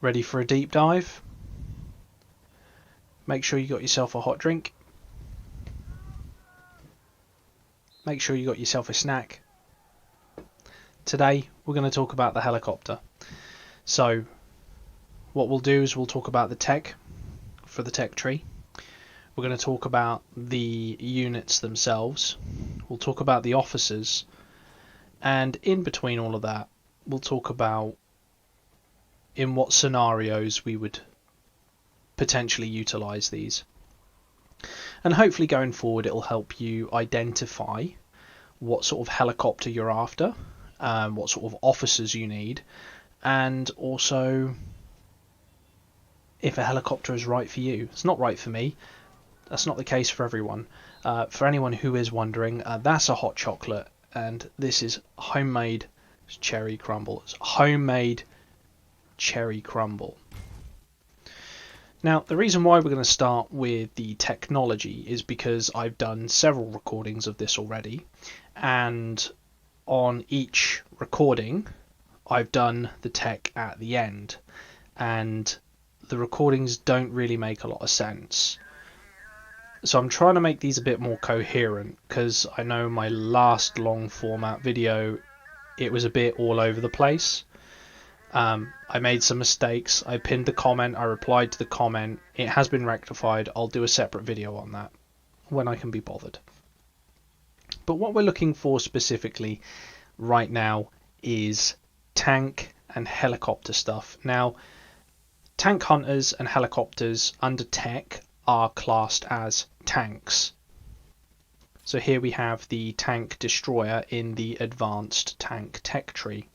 Ready for a deep dive? Make sure you got yourself a hot drink. Make sure you got yourself a snack. Today we're going to talk about the helicopter. So what we'll do is we'll talk about the tech for the tech tree. We're going to talk about the units themselves. We'll talk about the officers. And in between all of that, we'll talk about in what scenarios we would potentially utilize these. And hopefully going forward it'll help you identify what sort of helicopter you're after, what sort of officers you need, and also if a helicopter is right for you. It's not right for me. That's not the case for everyone. For anyone who is wondering, that's a hot chocolate, and this is homemade cherry crumble. It's homemade cherry crumble. Now, the reason why we're going to start with the technology is because I've done several recordings of this already, and on each recording I've done the tech at the end, and the recordings don't really make a lot of sense. So I'm trying to make these a bit more coherent, because I know my last long format video, it was a bit all over the place. I made some mistakes. I pinned the comment, I replied to the comment. It has been rectified. I'll do a separate video on that when I can be bothered. But what we're looking for specifically right now is tank and helicopter stuff. Now, tank hunters and helicopters under tech are classed as tanks. So here we have the tank destroyer in the advanced tank tech tree.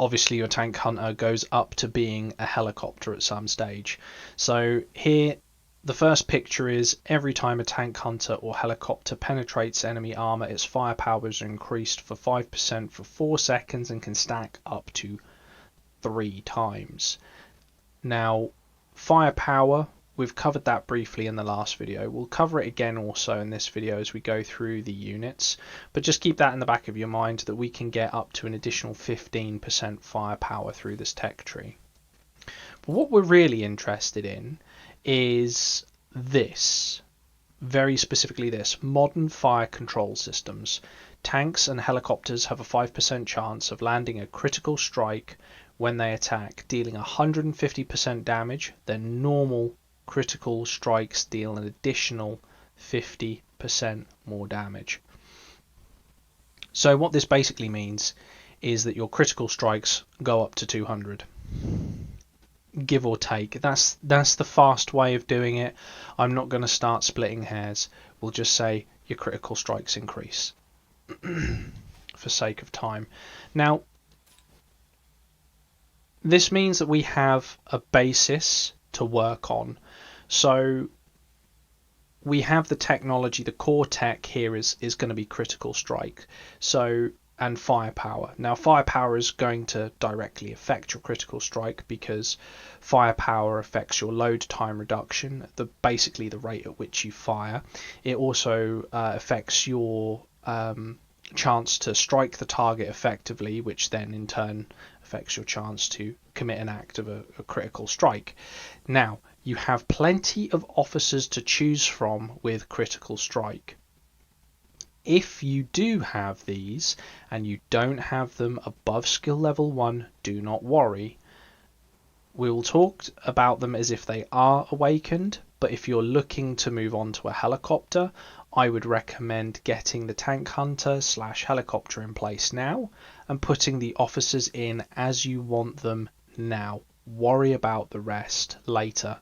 Obviously your tank hunter goes up to being a helicopter at some stage. So here the first picture is every time a tank hunter or helicopter penetrates enemy armor, its firepower is increased for 5% for 4 seconds and can stack up to 3 times. Now, firepower, we've covered that briefly in the last video. We'll cover it again also in this video as we go through the units, but just keep that in the back of your mind that we can get up to an additional 15% firepower through this tech tree. But what we're really interested in is this, very specifically this, modern fire control systems. Tanks and helicopters have a 5% chance of landing a critical strike when they attack, dealing 150% damage. Their normal critical strikes deal an additional 50% more damage. So what this basically means is that your critical strikes go up to 200, give or take. That's the fast way of doing it. I'm not going to start splitting hairs. We'll just say your critical strikes increase for sake of time. Now, this means that we have a basis to work on. So we have the technology, the core tech here is going to be critical strike, so, and firepower. Now firepower is going to directly affect your critical strike because firepower affects your load time reduction, basically the rate at which you fire. It also affects your chance to strike the target effectively, which then in turn affects your chance to commit an act of a critical strike. Now, you have plenty of officers to choose from with critical strike. If you do have these and you don't have them above skill level 1, do not worry. We will talk about them as if they are awakened, but if you're looking to move on to a helicopter, I would recommend getting the tank hunter / helicopter in place now and putting the officers in as you want them now. Worry about the rest later.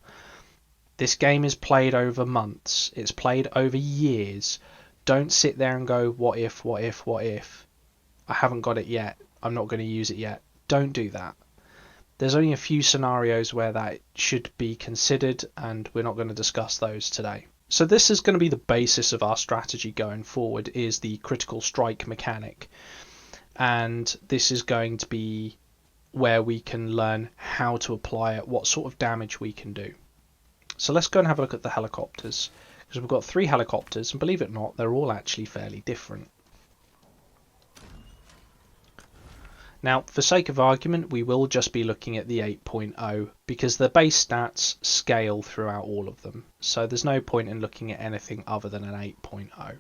This game is played over months. It's played over years. Don't sit there and go, what if, what if, what if? I haven't got it yet. I'm not going to use it yet. Don't do that. There's only a few scenarios where that should be considered, and we're not going to discuss those today. So this is going to be the basis of our strategy going forward, is the critical strike mechanic. And this is going to be where we can learn how to apply it, what sort of damage we can do. So let's go and have a look at the helicopters, because we've got 3 helicopters, and believe it or not, they're all actually fairly different. Now, for sake of argument, we will just be looking at the 8.0 because the base stats scale throughout all of them. So there's no point in looking at anything other than an 8.0.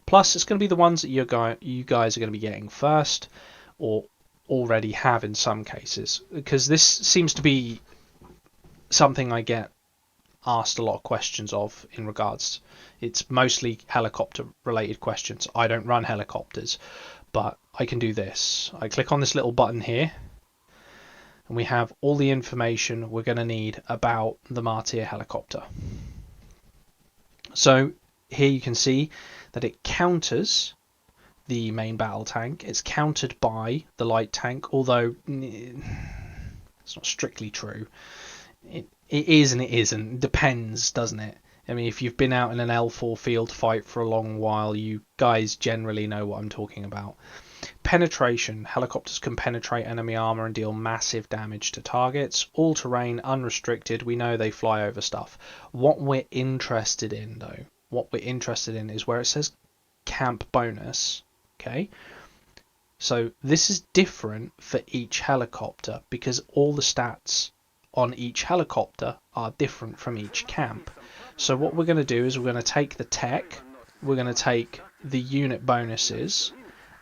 Plus, it's going to be the ones that you guys are going to be getting first, or already have in some cases, because this seems to be something I get asked a lot of questions of in regards. It's mostly helicopter related questions. I don't run helicopters, but I can do this. I click on this little button here and we have all the information we're going to need about the Martyr helicopter. So here you can see that it counters the main battle tank. It's countered by the light tank, although it's not strictly true. It is and it isn't. It depends, doesn't it? I mean, if you've been out in an L4 field fight for a long while, you guys generally know what I'm talking about. Penetration. Helicopters can penetrate enemy armor and deal massive damage to targets. All terrain, unrestricted. We know they fly over stuff. What we're interested in, though, is where it says camp bonus. Okay. So this is different for each helicopter because all the stats on each helicopter are different from each camp. So what we're going to do is we're going to take the tech, we're going to take the unit bonuses,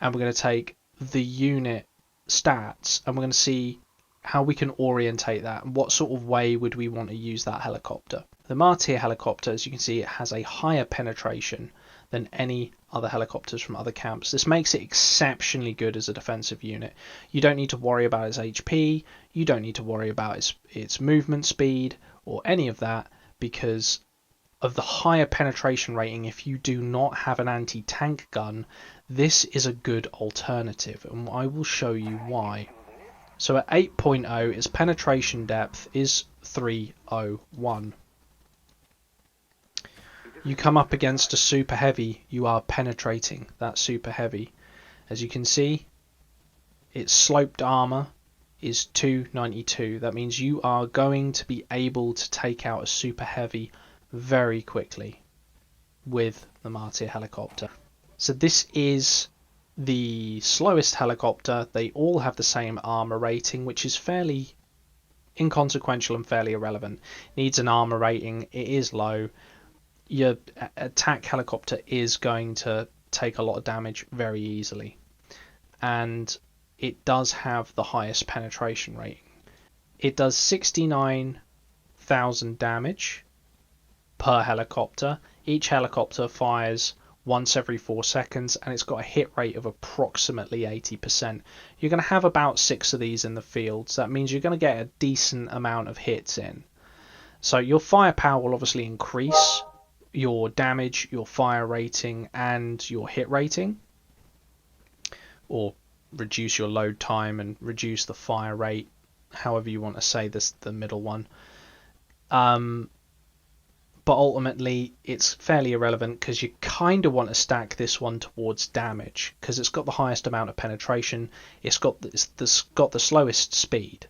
and we're going to take the unit stats, and we're going to see how we can orientate that and what sort of way would we want to use that helicopter. The Martyr helicopter, as you can see, it has a higher penetration than any other helicopters from other camps. This makes it exceptionally good as a defensive unit. You don't need to worry about its HP, you don't need to worry about its movement speed or any of that because of the higher penetration rating. If you do not have an anti-tank gun, this is a good alternative, and I will show you why. So at 8.0, its penetration depth is 301. You come up against a super heavy, you are penetrating that super heavy. As you can see, its sloped armor is 292. That means you are going to be able to take out a super heavy very quickly with the Martyr helicopter. So this is the slowest helicopter. They all have the same armor rating, which is fairly inconsequential and fairly irrelevant. Needs an armor rating, it is low. Your attack helicopter is going to take a lot of damage very easily, and it does have the highest penetration rating. It does 69,000 damage per helicopter. Each helicopter fires once every 4 seconds, and it's got a hit rate of approximately 80%. You're going to have about 6 of these in the field, so that means you're going to get a decent amount of hits in. So your firepower will obviously increase your damage, your fire rating, and your hit rating, or reduce your load time and reduce the fire rate, however you want to say this, the middle one. But ultimately it's fairly irrelevant because you kind of want to stack this one towards damage because it's got the highest amount of penetration. It's got the slowest speed.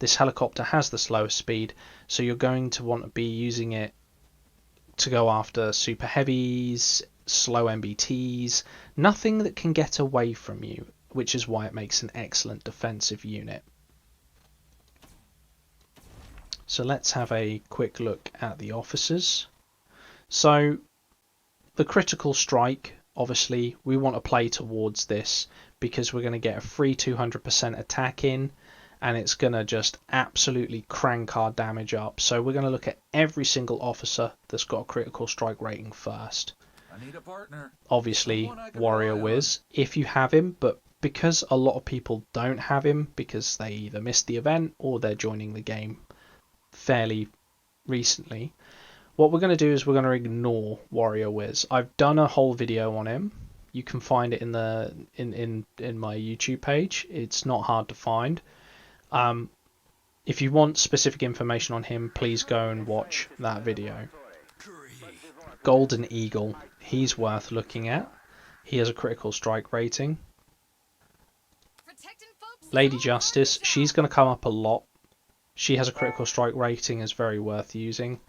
This helicopter has the slowest speed, so you're going to want to be using it to go after super heavies, slow MBTs, nothing that can get away from you, which is why it makes an excellent defensive unit. So let's have a quick look at the officers. So the critical strike, obviously we want to play towards this because we're going to get a free 200% attack in, and it's going to just absolutely crank our damage up. So we're going to look at every single officer that's got a critical strike rating first. I need a partner. Obviously Warrior Wiz if you have him, but because a lot of people don't have him because they either missed the event or they're joining the game fairly recently, what we're going to do is we're going to ignore Warrior Wiz. I've done a whole video on him. You can find it in the in my YouTube page. It's not hard to find. If you want specific information on him, please go and watch that video. Golden Eagle, he's worth looking at. He has a critical strike rating. Lady Justice, she's going to come up a lot. She has a critical strike rating, is very worth using.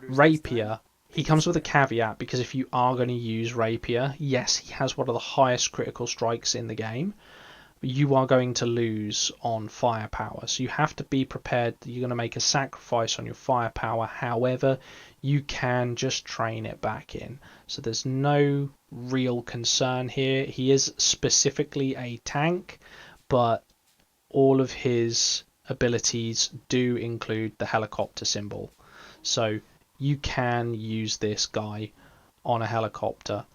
Rapier, he comes with a caveat because if you are going to use Rapier, yes, he has one of the highest critical strikes in the game, you are going to lose on firepower. So you have to be prepared that you're going to make a sacrifice on your firepower. However, you can just train it back in. So there's no real concern here. He is specifically a tank, but all of his abilities do include the helicopter symbol. So you can use this guy on a helicopter.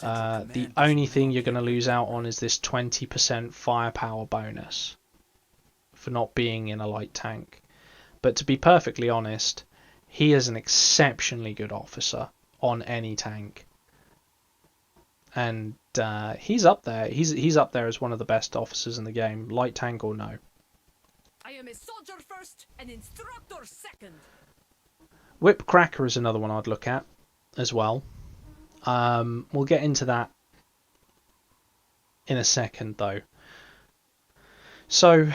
The only thing you're going to lose out on is this 20% firepower bonus for not being in a light tank. But to be perfectly honest, he is an exceptionally good officer on any tank. And he's up there. He's up there as one of the best officers in the game, light tank or no. I am a soldier first, an instructor second. Whip Cracker is another one I'd look at as well. We'll get into that in a second though. So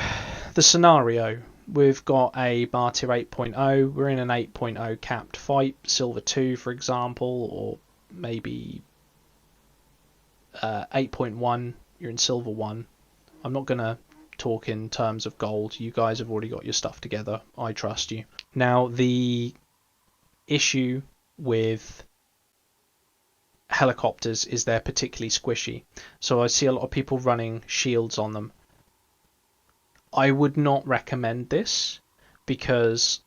the scenario, we've got a Martyr 8.0, we're in an 8.0 capped fight, Silver 2 for example, or maybe 8.1, you're in Silver 1. I'm not going to talk in terms of gold, you guys have already got your stuff together, I trust you. Now the issue with helicopters is they're particularly squishy, so I see a lot of people running shields on them. I would not recommend this because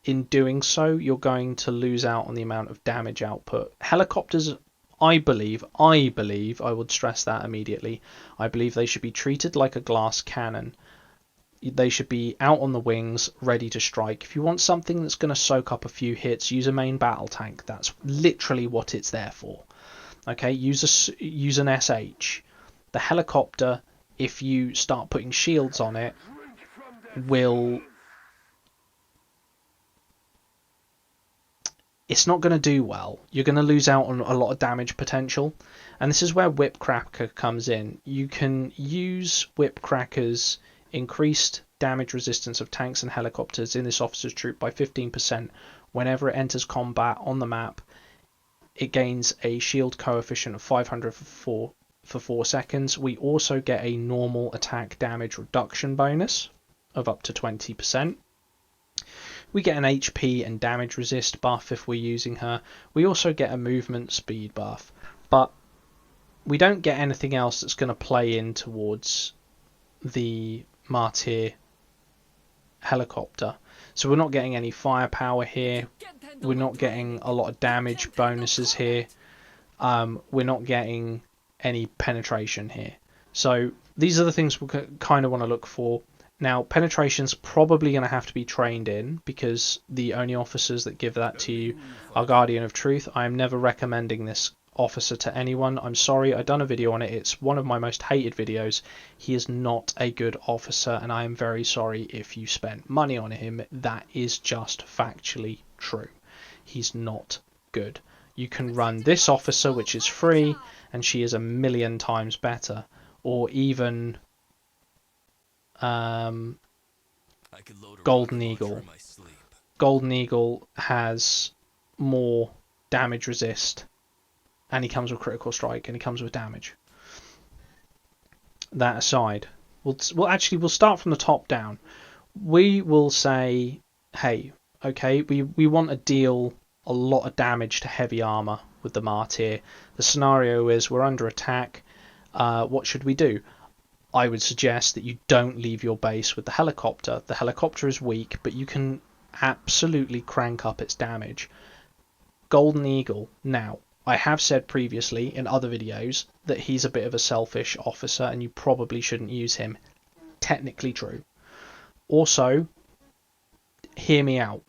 in doing so you're going to lose out on the amount of damage output. Helicopters, I believe, I would stress that immediately, I believe they should be treated like a glass cannon. They should be out on the wings, ready to strike. If you want something that's going to soak up a few hits, use a main battle tank. That's literally what it's there for. Okay, use an SH. The helicopter, if you start putting shields on it, it's not going to do well. You're going to lose out on a lot of damage potential, and this is where Whip Cracker comes in. You can use Whip Cracker's increased damage resistance of tanks and helicopters in this officer's troop by 15% whenever it enters combat on the map. It gains a shield coefficient of 500 for 4 seconds. We also get a normal attack damage reduction bonus of up to 20%. We get an HP and damage resist buff if we're using her. We also get a movement speed buff, but we don't get anything else that's going to play in towards the Martyr helicopter. So we're not getting any firepower here. We're not getting a lot of damage bonuses here. We're not getting any penetration here. So these are the things we kind of want to look for. Now, penetration's probably going to have to be trained in because the only officers that give that to you are Guardian of Truth. I am never recommending this officer to anyone. I'm sorry, I've done a video on it. It's one of my most hated videos. He is not a good officer, and I am very sorry if you spent money on him. That is just factually true. He's not good. You can run this officer, which is free, and she is a million times better. Or even Golden Eagle. Golden Eagle has more damage resist, and he comes with critical strike, and he comes with damage. That aside, we'll start from the top down. We will say, hey, okay, we want to deal a lot of damage to heavy armor with the Martyr. The scenario is we're under attack. What should we do? I would suggest that you don't leave your base with the helicopter. The helicopter is weak, but you can absolutely crank up its damage. Golden Eagle. Now, I have said previously in other videos that he's a bit of a selfish officer and you probably shouldn't use him. Technically true. Also, hear me out.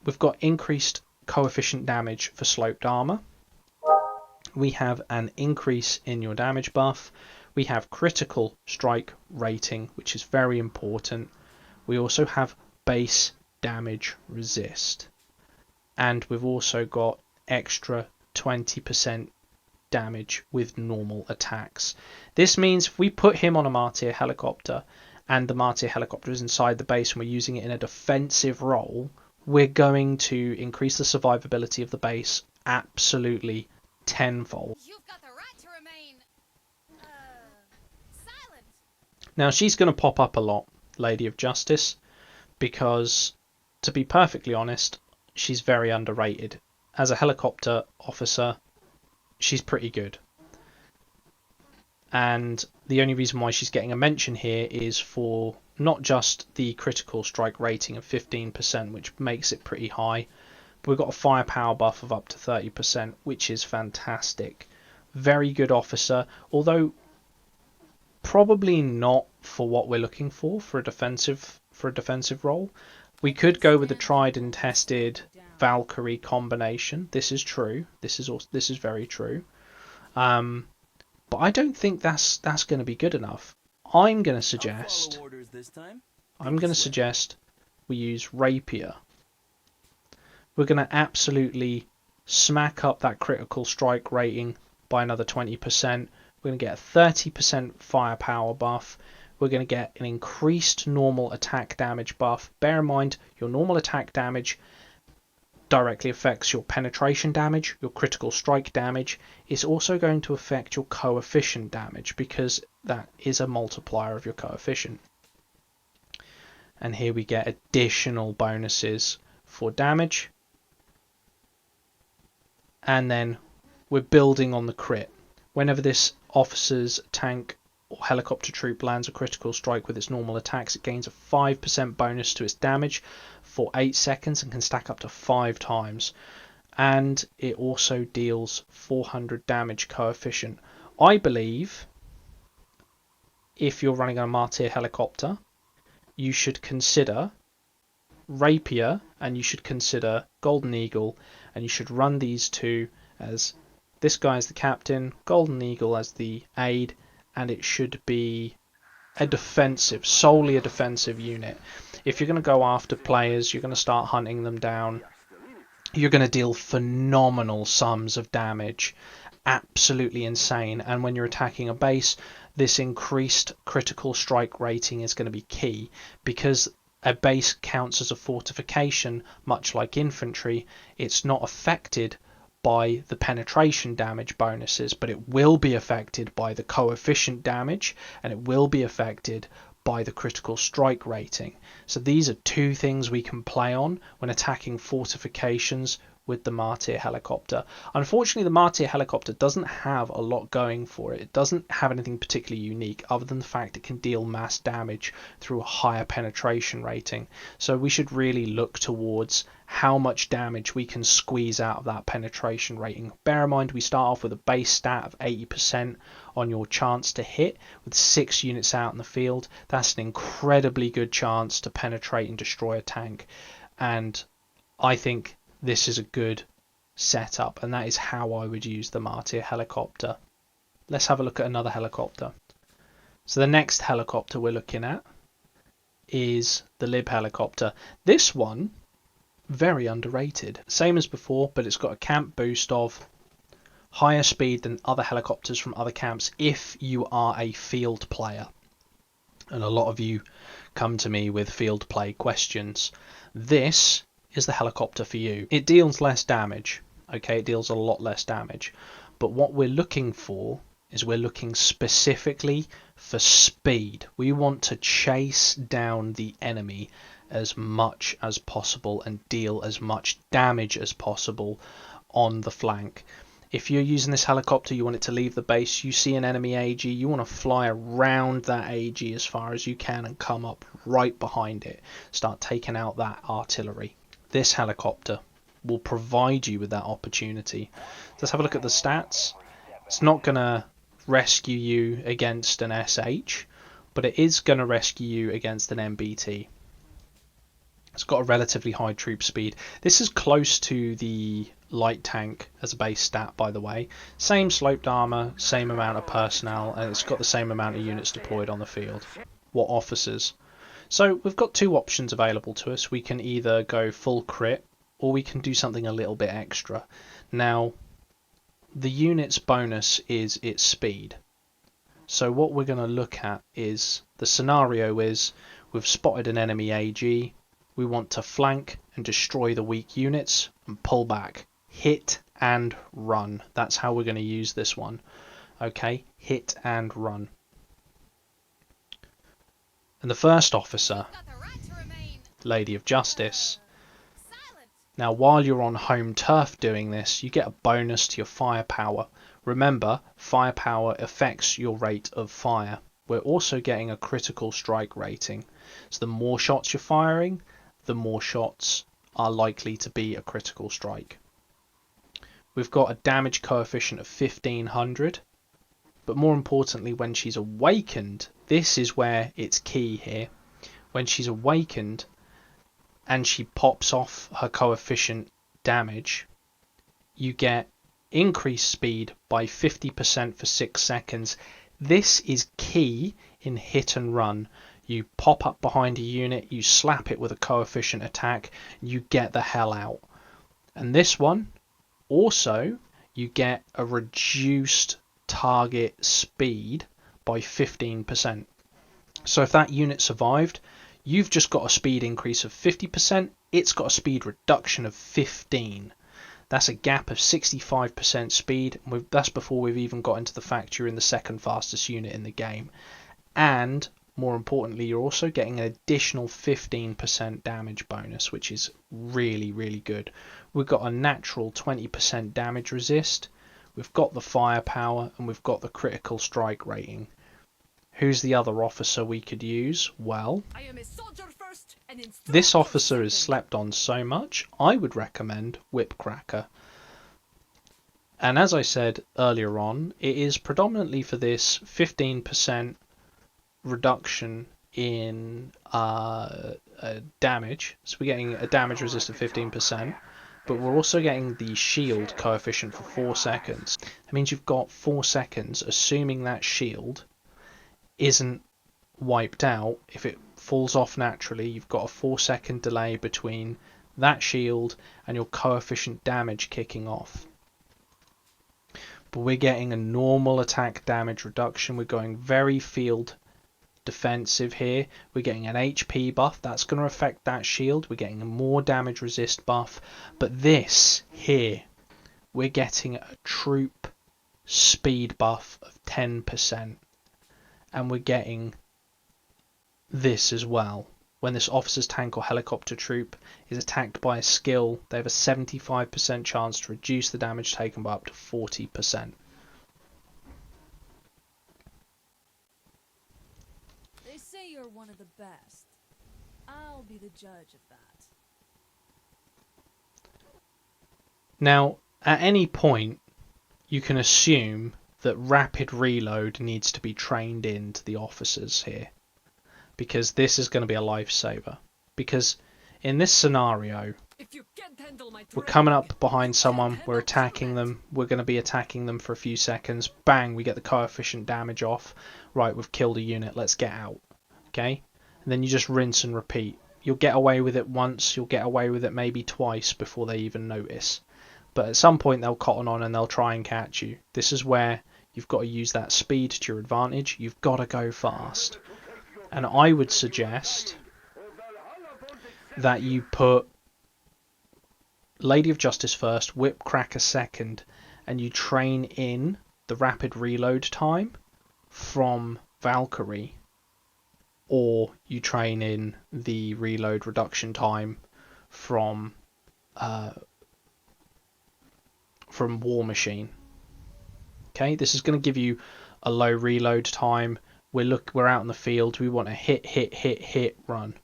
We've got increased coefficient damage for sloped armor. We have an increase in your damage buff. We have critical strike rating, which is very important. We also have base damage resist. And we've also got extra 20% damage with normal attacks. This means if we put him on a Martyr helicopter and the Martyr helicopter is inside the base and we're using it in a defensive role, we're going to increase the survivability of the base absolutely tenfold. You've got the right to remain silent. Now she's going to pop up a lot, Lady of Justice, because to be perfectly honest, she's very underrated. As a helicopter officer, she's pretty good. And the only reason why she's getting a mention here is for not just the critical strike rating of 15%, which makes it pretty high, but we've got a firepower buff of up to 30%, which is fantastic. Very good officer, although probably not for what we're looking for a defensive role. We could go with the tried and tested Valkyrie combination. This is true. This is very true. But I don't think that's going to be good enough. I'm going to suggest we use Rapier. We're going to absolutely smack up that critical strike rating by another 20%. We're going to get a 30% firepower buff. We're going to get an increased normal attack damage buff. Bear in mind, your normal attack damage directly affects your penetration damage, your critical strike damage. It's also going to affect your coefficient damage because that is a multiplier of your coefficient. And here we get additional bonuses for damage. And then we're building on the crit. Whenever this officer's tank or helicopter troop lands a critical strike with its normal attacks, it gains a 5% bonus to its damage for 8 seconds and can stack up to 5 times. And it also deals 400 damage coefficient. I believe if you're running a Martyr helicopter, you should consider Rapier and you should consider Golden Eagle, and you should run these two as this guy as the captain, Golden Eagle as the aide, and it should be a defensive, solely a defensive unit. If you're going to go after players, you're going to start hunting them down. You're going to deal phenomenal sums of damage, absolutely insane. And when you're attacking a base, this increased critical strike rating is going to be key, because a base counts as a fortification, much like infantry. It's not affected by the penetration damage bonuses, but it will be affected by the coefficient damage, and it will be affected by the critical strike rating. So these are two things we can play on when attacking fortifications with the Martyr helicopter. Unfortunately, the Martyr helicopter doesn't have a lot going for it. It doesn't have anything particularly unique other than the fact it can deal mass damage through a higher penetration rating. So we should really look towards how much damage we can squeeze out of that penetration rating. Bear in mind, we start off with a base stat of 80% on your chance to hit with 6 units out in the field. That's an incredibly good chance to penetrate and destroy a tank, and I think this is a good setup, and that is how I would use the Martyr helicopter. Let's have a look at another helicopter. So the next helicopter we're looking at is the Lib helicopter. This one, very underrated. Same as before, but it's got a camp boost of higher speed than other helicopters from other camps if you are a field player. And a lot of you come to me with field play questions. This is the helicopter for you. It deals less damage. Okay, it deals a lot less damage. But what we're looking for is we're looking specifically for speed. We want to chase down the enemy as much as possible and deal as much damage as possible on the flank. If you're using this helicopter, you want it to leave the base, you see an enemy AG, you want to fly around that AG as far as you can and come up right behind it. Start taking out that artillery. This helicopter will provide you with that opportunity. Let's have a look at the stats. It's not going to rescue you against an SH, but it is going to rescue you against an MBT. It's got a relatively high troop speed. This is close to the light tank as a base stat, by the way. Same sloped armor, same amount of personnel, and it's got the same amount of units deployed on the field. What officers? So we've got two options available to us. We can either go full crit, or we can do something a little bit extra. Now, the unit's bonus is its speed. So what we're going to look at is, the scenario is, we've spotted an enemy AG, we want to flank and destroy the weak units and pull back. Hit and run. That's how we're going to use this one. Okay, hit and run. And the first officer, Got the right to remain Lady of Justice. silent. Now, while you're on home turf doing this, you get a bonus to your firepower. Remember, firepower affects your rate of fire. We're also getting a critical strike rating. So the more shots you're firing, the more shots are likely to be a critical strike. We've got a damage coefficient of 1500. But more importantly, when she's awakened, this is where it's key here. When she's awakened and she pops off her coefficient damage, you get increased speed by 50% for 6 seconds. This is key in hit and run. You pop up behind a unit, you slap it with a coefficient attack, you get the hell out. And this one, also, you get a reduced target speed by 15%. So if that unit survived, you've just got a speed increase of 50%, it's got a speed reduction of 15%. That's a gap of 65% speed. That's before we've even got into the fact you're in the second fastest unit in the game. And more importantly, you're also getting an additional 15% damage bonus, which is really, really good. We've got a natural 20% damage resist. We've got the firepower and we've got the critical strike rating. Who's the other officer we could use? Well, I am a soldier first and instructor this officer is second. slept on so much, I would recommend Whipcracker. And as I said earlier on, it is predominantly for this 15% reduction in damage. So we're getting a damage resist of 15%. But we're also getting the shield coefficient for 4 seconds. That means you've got 4 seconds, assuming that shield isn't wiped out. If it falls off naturally, you've got a 4-second delay between that shield and your coefficient damage kicking off. But we're getting a normal attack damage reduction. We're going very field defensive here. We're getting an HP buff, that's going to affect that shield. We're getting a more damage resist buff, but this here, we're getting a troop speed buff of 10%, and we're getting this as well. When this officer's tank or helicopter troop is attacked by a skill, they have a 75% chance to reduce the damage taken by up to 40%. They say you're one of the best. I'll be the judge of that. Now, at any point, you can assume that rapid reload needs to be trained into the officers here, because this is going to be a lifesaver. Because in this scenario, If you can't handle my we're training, coming up behind you someone, can't we're handle attacking combat. them, we're going to be attacking them for a few seconds, bang, we get the coefficient damage off, right, we've killed a unit, let's get out, okay? And then you just rinse and repeat. You'll get away with it once, you'll get away with it maybe twice before they even notice. But at some point they'll cotton on and they'll try and catch you. This is where you've got to use that speed to your advantage, you've got to go fast. And I would suggest that you put Lady of Justice first, Whipcracker second, and you train in the rapid reload time from Valkyrie, or you train in the reload reduction time from War Machine. Okay, this is going to give you a low reload time. We're out in the field. We want to hit, run.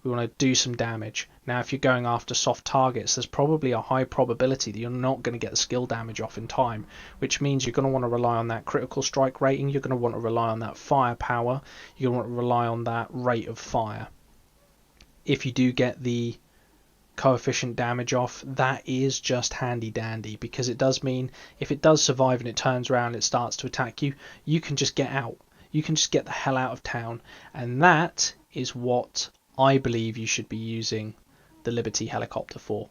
We want to do some damage. Now, if you're going after soft targets, there's probably a high probability that you're not going to get the skill damage off in time, which means you're going to want to rely on that critical strike rating. You're going to want to rely on that firepower. You're going to want to rely on that rate of fire. If you do get the coefficient damage off, that is just handy dandy, because it does mean if it does survive and it turns around and it starts to attack you, you can just get out. You can just get the hell out of town. And that is what I believe you should be using the Liberty helicopter for.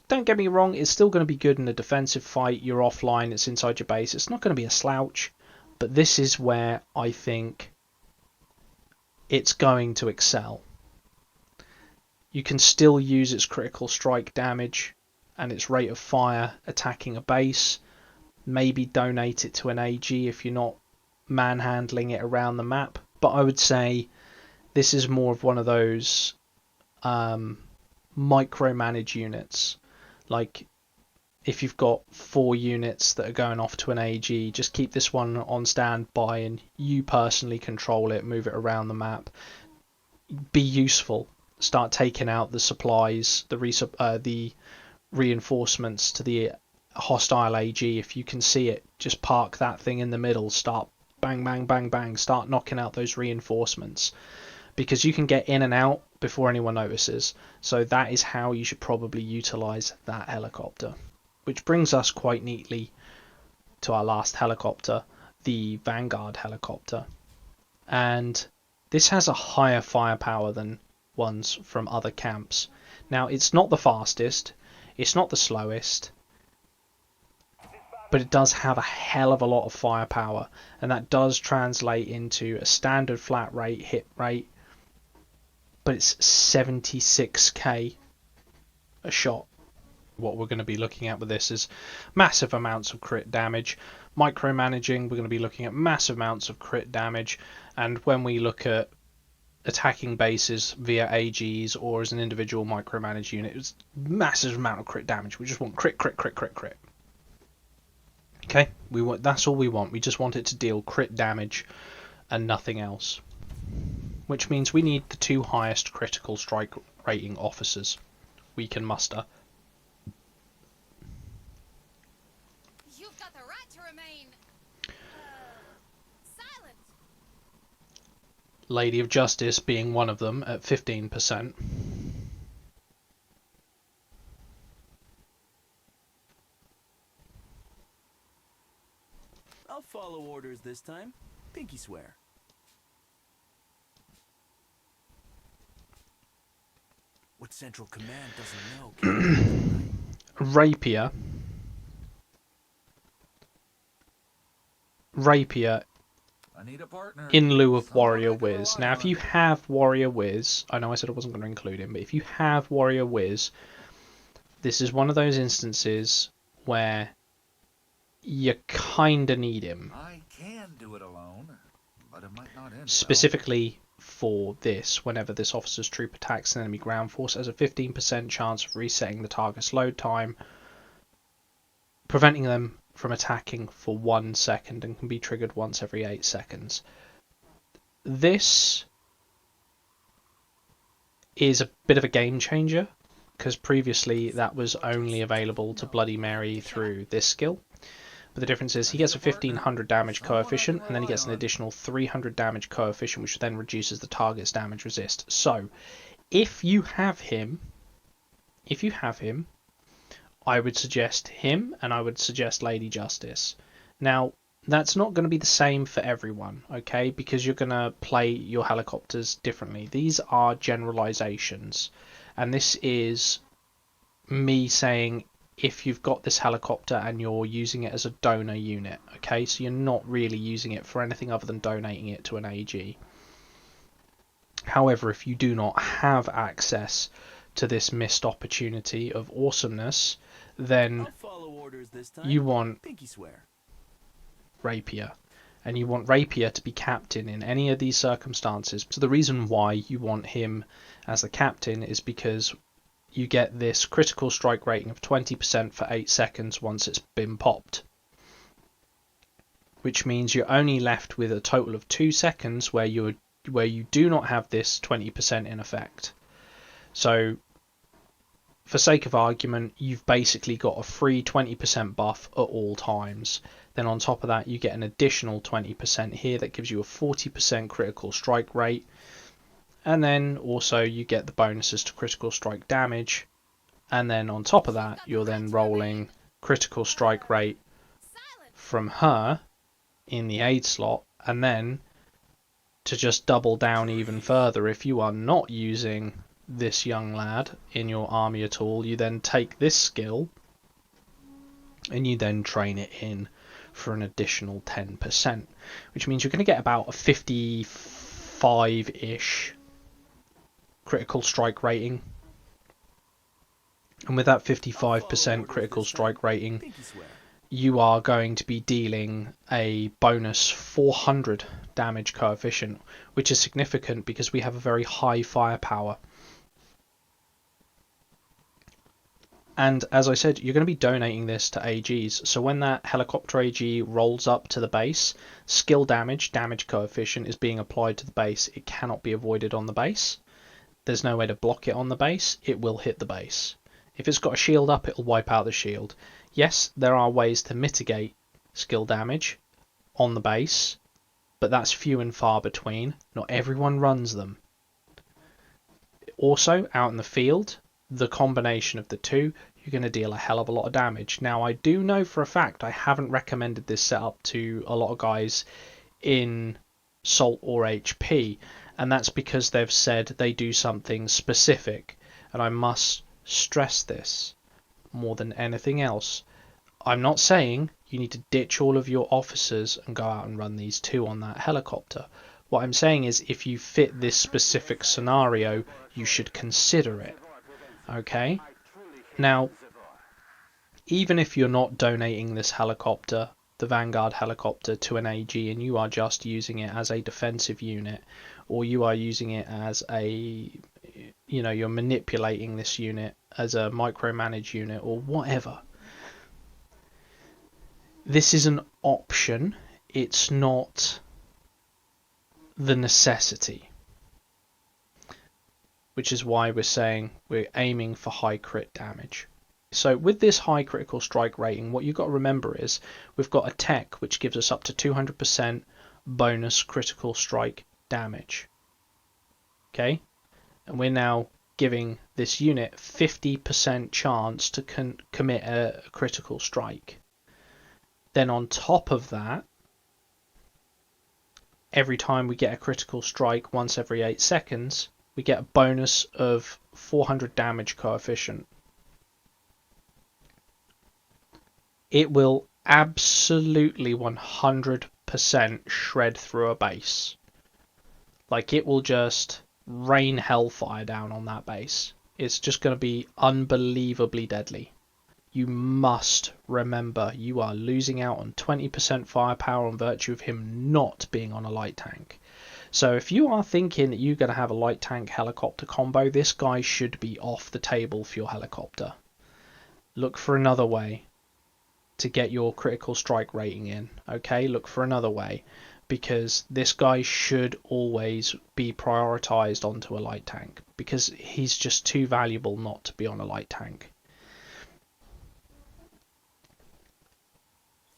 Don't get me wrong, it's still going to be good in a defensive fight. You're offline, it's inside your base. It's not going to be a slouch, but this is where I think it's going to excel. You can still use its critical strike damage and its rate of fire attacking a base. Maybe donate it to an AG if you're not manhandling it around the map. But I would say This is more of one of those micromanage units. Like, if you've got 4 units that are going off to an AG, just keep this one on standby and you personally control it, move it around the map. Be useful. Start taking out the supplies, the reinforcements to the hostile AG. If you can see it, just park that thing in the middle. Start bang, bang, bang, bang. Start knocking out those reinforcements, because you can get in and out before anyone notices. So that is how you should probably utilize that helicopter. Which brings us quite neatly to our last helicopter, the Vanguard helicopter. And this has a higher firepower than ones from other camps. Now, it's not the fastest, it's not the slowest, but it does have a hell of a lot of firepower, and that does translate into a standard flat rate hit rate, but it's 76k a shot. What we're going to be looking at with this is massive amounts of crit damage. Micromanaging, we're going to be looking at massive amounts of crit damage, and when we look at attacking bases via AGs or as an individual micromanage unit, it's massive amount of crit damage. We just want crit, crit, crit, crit, crit. Okay, that's all we want. We just want it to deal crit damage and nothing else. Which means we need the 2 highest critical strike rating officers we can muster. You've got the right to remain silent. Lady of Justice being one of them at 15%. I'll follow orders this time. Pinky swear. What Central Command doesn't know. Rapier I need a partner. in lieu of Warrior Somebody I can Whiz. rely Now, if on. you have Warrior Whiz, I know I said I wasn't going to include him, but if you have Warrior Whiz, this is one of those instances where you kinda need him. I can do it alone, but it might not end well. Specifically for this, whenever this officer's troop attacks an enemy ground force, has a 15% chance of resetting the target's load time, preventing them from attacking for 1 second, and can be triggered once every 8 seconds. This is a bit of a game changer, because previously that was only available to Bloody Mary through this skill. But the difference is he gets a 1500 damage coefficient, and then he gets an additional 300 damage coefficient, which then reduces the target's damage resist. So, if you have him, I would suggest him, and I would suggest Lady Justice. Now, that's not going to be the same for everyone, okay? Because you're going to play your helicopters differently. These are generalizations, and this is me saying if you've got this helicopter and you're using it as a donor unit, okay? So you're not really using it for anything other than donating it to an AG. However, if you do not have access to this missed opportunity of awesomeness, then I'll follow orders this time. you want Pinky swear. Rapier. And you want Rapier to be captain in any of these circumstances. So the reason why you want him as the captain is because you get this critical strike rating of 20% for 8 seconds once it's been popped. Which means you're only left with a total of 2 seconds where you do not have this 20% in effect. So, for sake of argument, you've basically got a free 20% buff at all times. Then on top of that, you get an additional 20% here that gives you a 40% critical strike rate. And then also you get the bonuses to critical strike damage. And then on top of that, you're then rolling critical strike rate from her in the aid slot. And then to just double down even further, if you are not using this young lad in your army at all, you then take this skill and you then train it in for an additional 10%, which means you're going to get about a 55-ish critical strike rating. And with that 55% critical strike rating, Pinky swear. you are going to be dealing a bonus 400 damage coefficient, which is significant because we have a very high firepower. And as I said, you're going to be donating this to AGs. So when that helicopter AG rolls up to the base, skill damage coefficient is being applied to the base. It cannot be avoided on the base. There's no way to block it on the base. It will hit the base. If it's got a shield up, it'll wipe out the shield. Yes, there are ways to mitigate skill damage on the base, but that's few and far between. Not everyone runs them. Also, out in the field, the combination of the two, you're going to deal a hell of a lot of damage. Now, I do know for a fact I haven't recommended this setup to a lot of guys in Salt or HP, and that's because they've said they do something specific, and I must stress this more than anything else. I'm not saying you need to ditch all of your officers and go out and run these two on that helicopter. What I'm saying is if you fit this specific scenario, you should consider it. Okay? Now, even if you're not donating this helicopter, the Vanguard helicopter, to an AG, and you are just using it as a defensive unit, or you are using it as a, you know, you're manipulating this unit as a micromanage unit or whatever, this is an option. It's not the necessity, which is why we're saying we're aiming for high crit damage. So with this high critical strike rating, what you've got to remember is we've got a tech which gives us up to 200% bonus critical strike damage. Okay, and we're now giving this unit 50% chance to commit a critical strike. Then on top of that, every time we get a critical strike once every 8 seconds, we get a bonus of 400 damage coefficient. It will absolutely 100% shred through a base. Like, it will just rain hellfire down on that base. It's just going to be unbelievably deadly. You must remember you are losing out on 20% firepower on virtue of him not being on a light tank. So if you are thinking that you're going to have a light tank helicopter combo, this guy should be off the table for your helicopter. Look for another way to get your critical strike rating in. Okay, look for another way, because this guy should always be prioritized onto a light tank, because he's just too valuable not to be on a light tank.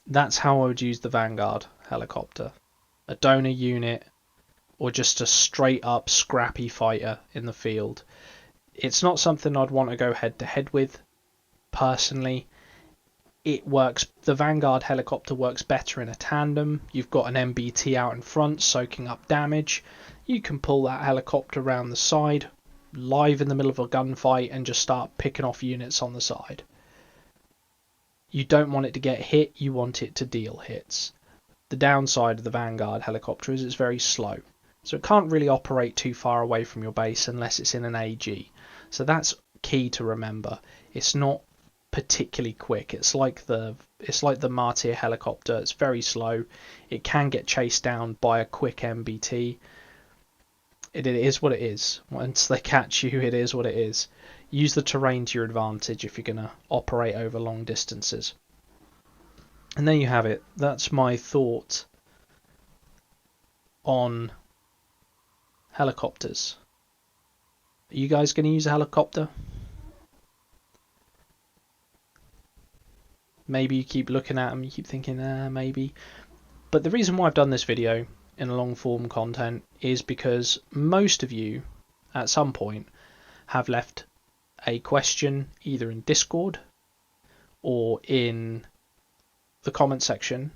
That's how I would use the Vanguard helicopter. A donor unit, or just a straight up scrappy fighter in the field. It's not something I'd want to go head to head with, personally. It works, the Vanguard helicopter works better in a tandem. You've got an MBT out in front soaking up damage. You can pull that helicopter around the side, live in the middle of a gunfight, and just start picking off units on the side. You don't want it to get hit, you want it to deal hits. The downside of the Vanguard helicopter is it's very slow, so it can't really operate too far away from your base unless it's in an AG. So that's key to remember. It's not particularly quick. It's like the Martyr helicopter. It's very slow. It can get chased down by a quick MBT. It is what it is. Once they catch you, it is what it is. Use the terrain to your advantage if you're going to operate over long distances. And there you have it. That's my thought on helicopters. Are you guys going to use a helicopter? Maybe you keep looking at them, you keep thinking, maybe. But the reason why I've done this video in a long form content is because most of you, at some point, have left a question either in Discord or in the comment section,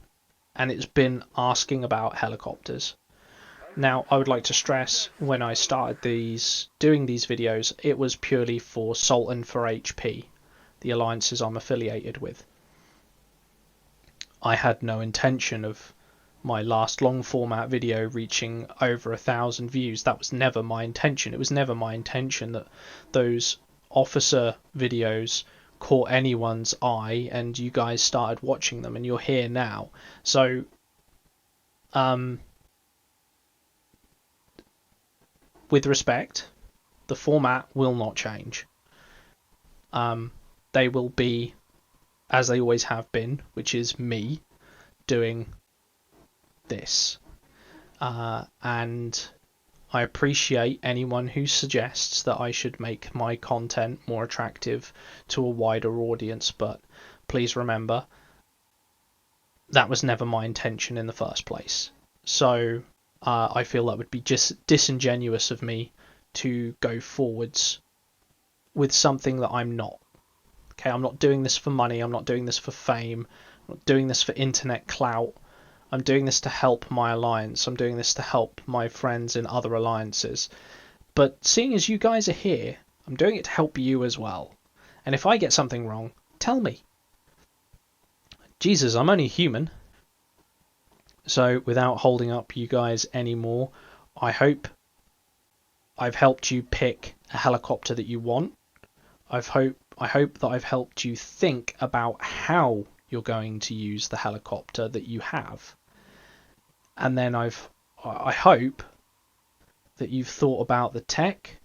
and it's been asking about helicopters. Now, I would like to stress, when I started doing these videos, it was purely for Salt and for HP, the alliances I'm affiliated with. I had no intention of my last long format video reaching over 1,000 views. That was never my intention. It was never my intention that those officer videos caught anyone's eye and you guys started watching them and you're here now. So with respect, the format will not change. They will be as they always have been, which is me doing this. And I appreciate anyone who suggests that I should make my content more attractive to a wider audience, but please remember that was never my intention in the first place. So I feel that would be just disingenuous of me to go forwards with something that I'm not. Okay, I'm not doing this for money, I'm not doing this for fame, I'm not doing this for internet clout. I'm doing this to help my alliance. I'm doing this to help my friends in other alliances. But seeing as you guys are here, I'm doing it to help you as well. And if I get something wrong, tell me. Jesus, I'm only human. So without holding up you guys anymore, I hope I've helped you pick a helicopter that you want. I hope that I've helped you think about how you're going to use the helicopter that you have. And then I hope that you've thought about the tech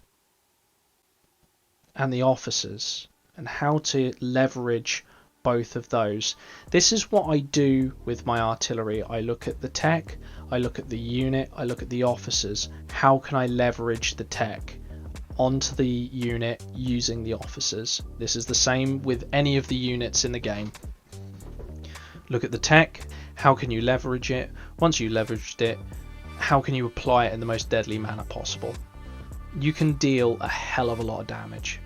and the officers and how to leverage both of those. This is what I do with my artillery. I look at the tech, I look at the unit, I look at the officers. How can I leverage the tech onto the unit using the officers? This is the same with any of the units in the game. Look at the tech, how can you leverage it? Once you leveraged it, how can you apply it in the most deadly manner possible? You can deal a hell of a lot of damage.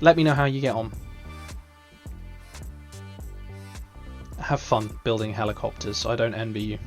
Let me know how you get on. Have fun building helicopters, I don't envy you.